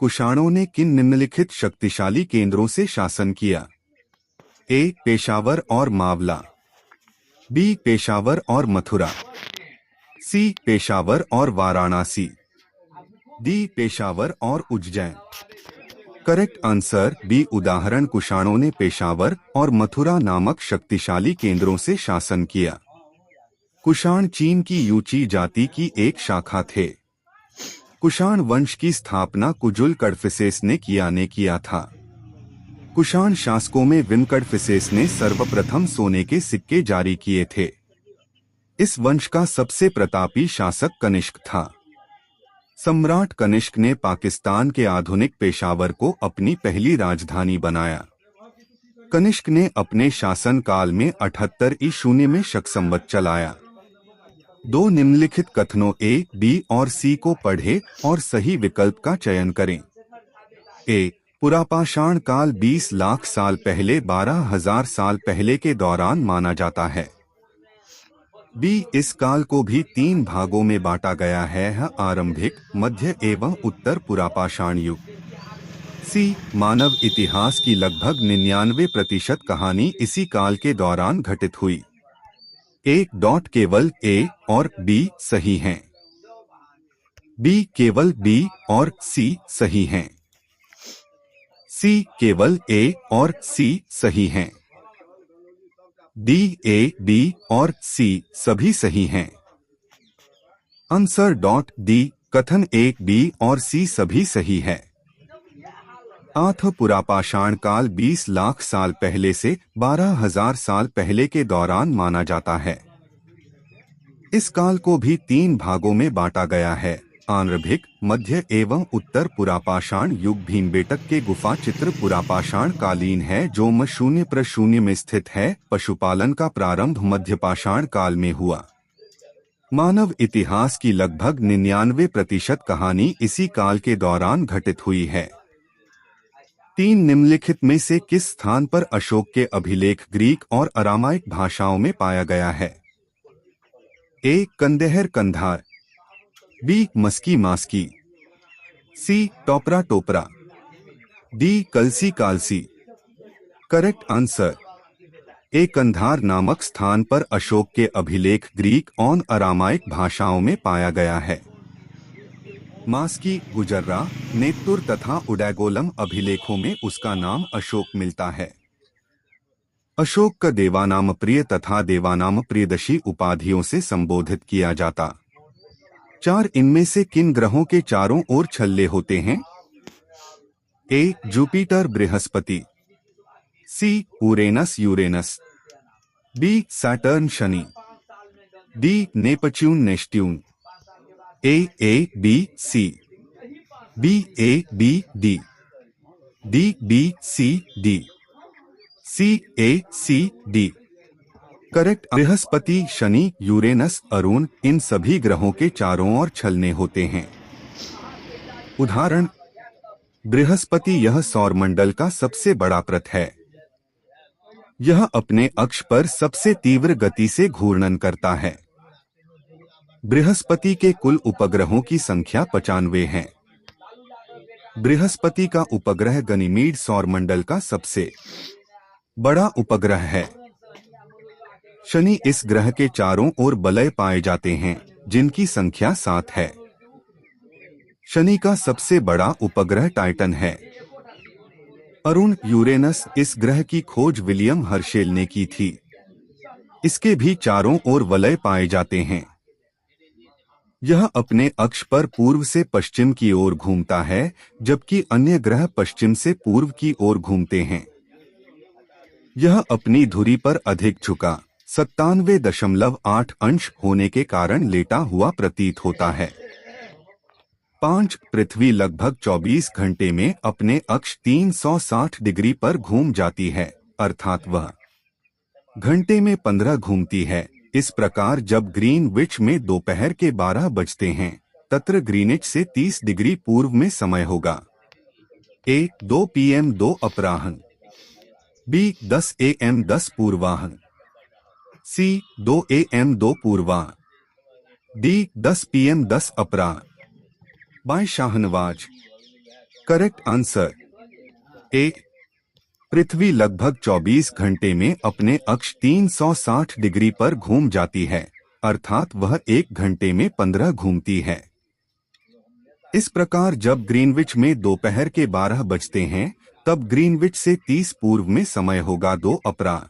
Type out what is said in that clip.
कुषाणों ने किन निम्नलिखित शक्तिशाली केंद्रों से शासन किया? ए. पेशावर और मावला, बी. पेशावर और मथुरा, सी. पेशावर और वाराणसी, डी. पेशावर और उज्जैन। करेक्ट आंसर बी उदाहरण कुषाणों ने पेशावर और मथुरा नामक शक्तिशाली केंद्रों से शासन किया। कुषाण चीन की यूची जाति की एक शाखा थे। कुषाण वंश की स्थापना कुजुल कडफिसेस ने किया था। कुषाण शासकों में विनकडफिसेस ने सर्वप्रथम सोने के सिक्के जारी किए थे। इस वंश का सबसे प्रतापी शासक कनिष्क था। सम्राट कनिष्क ने पाकिस्तान के आधुनिक पेशावर को अपनी पहली राजधानी बनाया। कनिष्क ने अपने शासनकाल में 78 ईस्वी में शक संवत चलाया। दो निम्नलिखित कथनों ए, बी और सी को पढ़ें और सही विकल्प का चयन करें। ए. पुरापाषाण काल 20 लाख साल पहले 12,000 साल पहले के दौरान माना जाता है। बी. इस काल को भी 3 भागों में बांटा गया है, आरंभिक, मध्य एवं उत्तर पुरापाषाण युग। सी. मानव इतिहास की लगभग 99% कहानी इसी काल के दौरान घटित हुई। केवल ए और बी सही हैं। बी. केवल बी और सी सही हैं। सी. केवल ए और सी सही हैं। डी. ए, बी और सी सभी सही हैं। Answer D. कथन ए, बी और सी सभी सही है। आठ पुरापाषाण काल 20 लाख साल पहले से 12,000 साल पहले के दौरान माना जाता है। इस काल को भी 3 भागों में बांटा गया है, आरंभिक, मध्य एवं उत्तर पुरापाषाण युग। भीमबेटक के गुफा चित्र पुरापाषाण कालीन है जो म0 में स्थित है। पशुपालन का प्रारंभ मध्यपाषाण काल में हुआ। मानव इतिहास की लगभग 99% कहानी इसी काल के दौरान घटित हुई है। 3 निम्नलिखित में से किस स्थान पर अशोक के अभिलेख ग्रीक और अरामाइक भाषाओं में पाया गया है? A. Kandahar Kandahar, B. Maski Maski, C. Topra Topra, D. Kalsi Kalsi. Correct answer A. Kandahar नामक स्थान पर अशोक के अभिलेख ग्रीक और अरामाइक भाषाओं में पाया गया है। मास्की, गुजर्रा, नेत्तुर तथा उडैगोलम अभिलेखों में उसका नाम अशोक मिलता है। अशोक का देवानाम प्रिय तथा देवानाम प्रियदर्शी उपाधियों से संबोधित किया जाता। 4 इनमें से किन ग्रहों के चारों ओर छल्ले होते हैं? A. Jupiter Brihaspati, C. Uranus Uranus, B. Saturn Shani, D. Neptune Neptune. A B C, B A B D, D B C D, C A C D. Correct Brihaspati, Shani, Uranus, Arun इन सभी ग्रहों के चारों ओर छलने होते हैं। उदाहरण: बृहस्पति यह सौरमंडल का सबसे बड़ा पृथ है। यह अपने अक्ष पर सबसे तीव्र गति से घूर्णन करता है। बृहस्पति के कुल उपग्रहों की संख्या 95 है। बृहस्पति का उपग्रह गनीमीड सौरमंडल का सबसे बड़ा उपग्रह है। शनि इस ग्रह के चारों ओर वलय पाए जाते हैं, जिनकी संख्या 7 है। शनि का सबसे बड़ा उपग्रह टाइटन है। अरुण, यूरेनस इस ग्रह की खोज विलियम हर्शेल ने की थी। इसके भी चारों ओर वलय पाए जाते हैं। यह अपने अक्ष पर पूर्व से पश्चिम की ओर घूमता है, जबकि अन्य ग्रह पश्चिम से पूर्व की ओर घूमते हैं। यह अपनी धुरी पर अधिक झुका 97.8 अंश होने के कारण लेटा हुआ प्रतीत होता है। 5 पृथ्वी लगभग 24 घंटे में अपने अक्ष 360 डिग्री पर घूम जाती है, अर्थात वह घंटे में 15 घूमती है। इस प्रकार जब ग्रीनविच में दोपहर के 12 बजते हैं, तत्र ग्रीनिच से 30 डिग्री पूर्व में समय होगा। ए. 2 PM 2 अपराह्न, बी. 10 AM 10 पूर्वाह्न, सी. 2 AM 2 पूर्वाह्न, डी. 10 PM 10 अपराह्न। By Shahnawaz. Correct answer A. पृथ्वी लगभग 24 घंटे में अपने अक्ष 360 डिग्री पर घूम जाती है, अर्थात वह 1 घंटे में 15 घूमती है। इस प्रकार जब ग्रीनविच में दोपहर के 12 बजते हैं, तब ग्रीनविच से 30 पूर्व में समय होगा 2 अपराह्न।